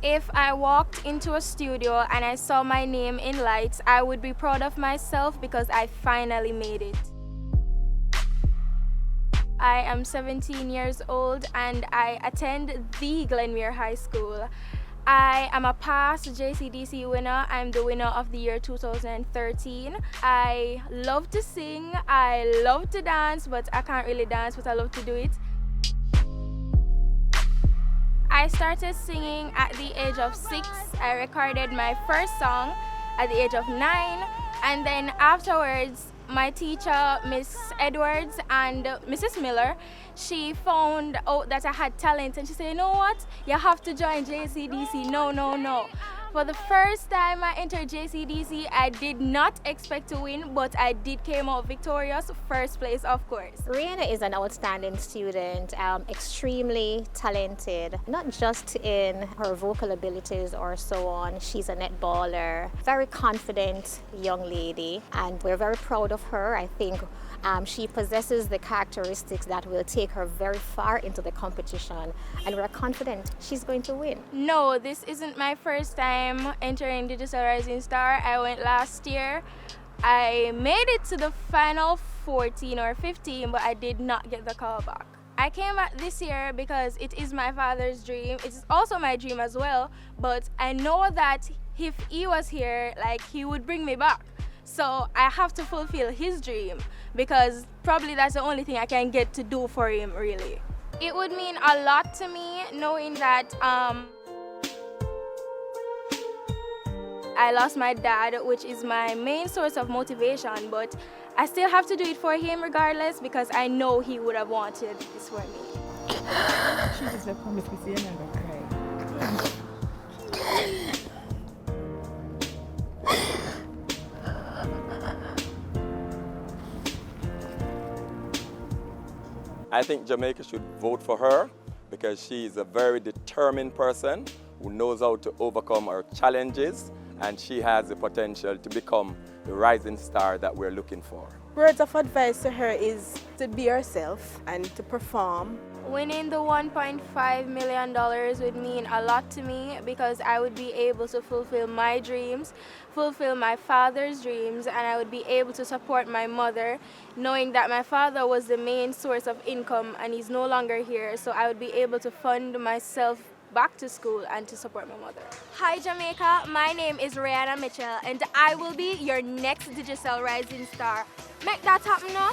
If I walked into a studio and I saw my name in lights, I would be proud of myself because I finally made it. I am 17 years old and I attend the Glenmuir High School. I am a past JCDC winner. I'm the winner of the year 2013. I love to sing, I love to dance, but I can't really dance, but I love to do it. I started singing at the age of 6. I recorded my first song at the age of 9, and then afterwards my teacher, Miss Edwards and Mrs. Miller, she found out that I had talent and she said, you know what, you have to join JCDC. No. For the first time I entered JCDC, I did not expect to win, but I did came out victorious, first place of course. Raihanna is an outstanding student, extremely talented, not just in her vocal abilities or so on. She's a netballer, very confident young lady, and we're very proud of her. I think she possesses the characteristics that will take her very far into the competition, and we're confident she's going to win. No, this isn't my first time entering Digicel Rising Star. I went last year. I made it to the final 14 or 15, but I did not get the call back. I came back this year because it is my father's dream. It's also my dream as well, but I know that if he was here, like, he would bring me back. So I have to fulfill his dream because probably that's the only thing I can get to do for him, really. It would mean a lot to me knowing that I lost my dad, which is my main source of motivation, but I still have to do it for him regardless because I know he would have wanted this for me. She just promised me to see and I'm cry. I think Jamaica should vote for her because she is a very determined person who knows how to overcome her challenges, and she has the potential to become the rising star that we're looking for. Words of advice to her is to be herself and to perform. Winning the $1.5 million would mean a lot to me because I would be able to fulfill my dreams, fulfill my father's dreams, and I would be able to support my mother, knowing that my father was the main source of income and he's no longer here, so I would be able to fund myself back to school and to support my mother. Hi Jamaica, my name is Raihanna Mitchell and I will be your next Digicel Rising Star. Make that happen now.